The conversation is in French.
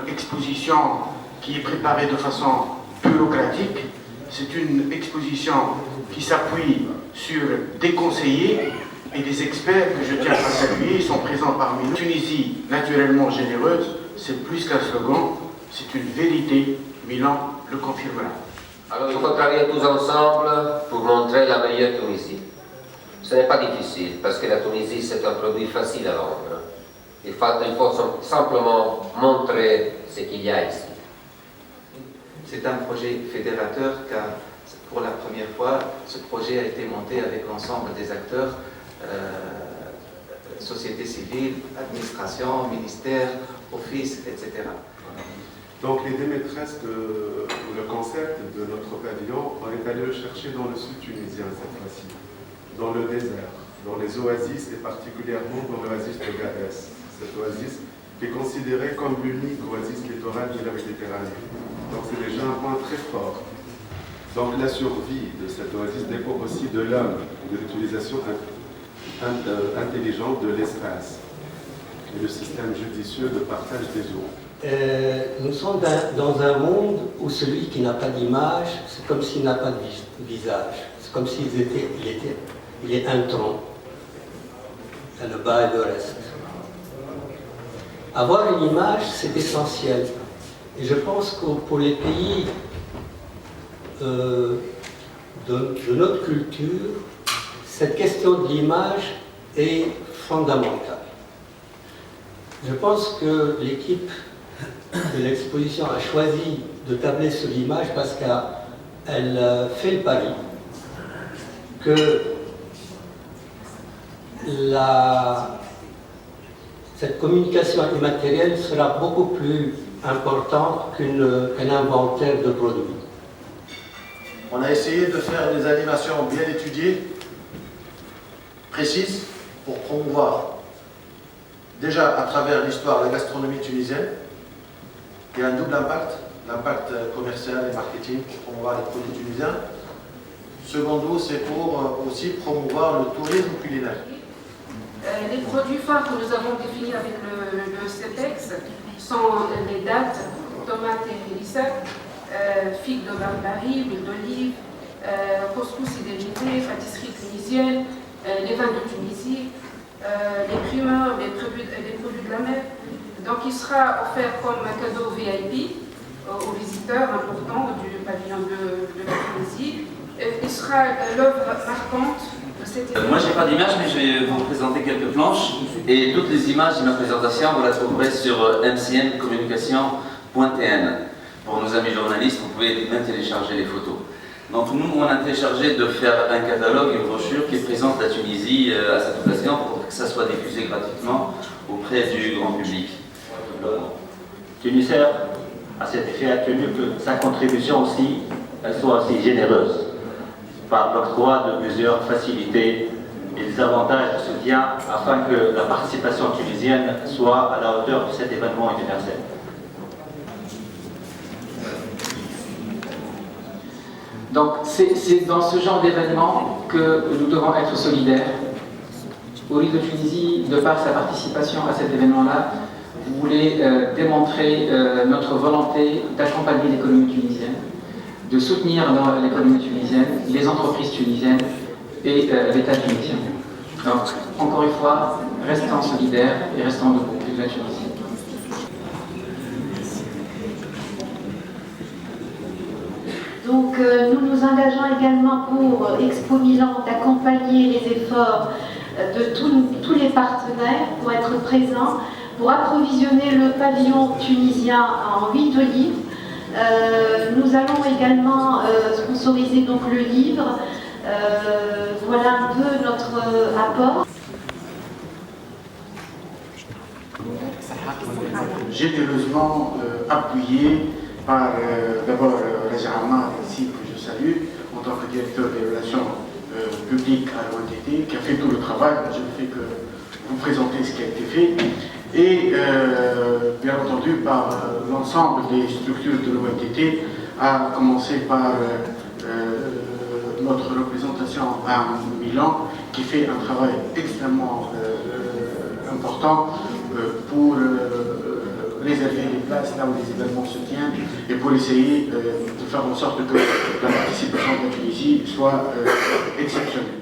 exposition qui est préparée de façon bureaucratique. C'est une exposition qui s'appuie sur des conseillers et des experts que je tiens à saluer. Ils sont présents parmi nous. Tunisie, naturellement généreuse, c'est plus qu'un slogan, c'est une vérité. Milan le confirmera. Alors il faut travailler tous ensemble pour montrer la meilleure Tunisie. Ce n'est pas difficile parce que la Tunisie c'est un produit facile à vendre. Il faut simplement montrer ce qu'il y a ici. C'est un projet fédérateur car pour la première fois ce projet a été monté avec l'ensemble des acteurs, société civile, administration, ministère, office, etc. Donc l'idée maîtresse le concept de notre pavillon, on est allé le chercher dans le sud tunisien cette fois-ci, dans le désert, dans les oasis et particulièrement dans l'oasis de Gadès. Cette oasis qui est considérée comme l'unique oasis littorale de la Méditerranée. Donc c'est déjà un point très fort. Donc la survie de cette oasis dépend aussi de l'homme, de l'utilisation intelligente de l'espace et le système judicieux de partage des eaux. Nous sommes dans un monde où celui qui n'a pas d'image, c'est comme s'il n'a pas de visage. C'est comme s'il est un tronc. Il y a le bas et le reste. Avoir une image, c'est essentiel. Et je pense que pour les pays de notre culture, cette question de l'image est fondamentale. Je pense que l'équipe de l'exposition a choisi de tabler sur l'image parce qu'elle fait le pari que cette communication immatérielle sera beaucoup plus importante qu'un inventaire de produits. On a essayé de faire des animations bien étudiées, précises, pour promouvoir déjà à travers l'histoire la gastronomie tunisienne. Il y a un double impact, l'impact commercial et marketing pour promouvoir les produits tunisiens. Secondo, c'est pour aussi promouvoir le tourisme culinaire. Les produits phares que nous avons définis avec le CEPEX sont les dattes, tomates et mélissa, figues de Barbarie, huile d'olive, couscous et dérivés, pâtisserie tunisienne, les vins de Tunisie, les primeurs, les produits de la mer. Donc il sera offert comme un cadeau VIP aux visiteurs importants du pavillon de la Tunisie. Il sera l'œuvre marquante de cette événement. Moi, je n'ai pas d'image, mais je vais vous présenter quelques planches. Et toutes les images de ma présentation, vous la trouverez sur mcncommunication.tn. Pour nos amis journalistes, vous pouvez même télécharger les photos. Donc nous, on a téléchargé de faire un catalogue, une brochure qui présente la Tunisie à cette occasion pour que ça soit diffusé gratuitement auprès du grand public. Tunisair, à cet effet, a tenu que sa contribution aussi, elle soit aussi généreuse, par l'octroi de plusieurs facilités et des avantages de soutien afin que la participation tunisienne soit à la hauteur de cet événement universel. Donc c'est dans ce genre d'événement que nous devons être solidaires. Ouri de Tunisie, de par sa participation à cet événement-là, vous voulez démontrer notre volonté d'accompagner l'économie tunisienne, de soutenir l'économie tunisienne, les entreprises tunisiennes et l'État tunisien. Donc, encore une fois, restons solidaires et restons debout, vive la Tunisie. Donc nous nous engageons également pour Expo Milan d'accompagner les efforts de tous les partenaires pour être présents, pour approvisionner le pavillon tunisien en huile d'olive. Nous allons également sponsoriser donc le livre. Voilà un peu notre apport. Généreusement appuyé par d'abord Raja Ammar, ici que je salue, en tant que directeur des relations publiques à l'ONTT, qui a fait tout le travail. Je ne fais que vous présenter ce qui a été fait. Et bien entendu par l'ensemble des structures de l'ONTT, à commencer par notre représentation à Milan, qui fait un travail extrêmement important pour réserver les places. place là où les événements se tiennent et pour essayer de faire en sorte que la participation de la Tunisie soit exceptionnelle.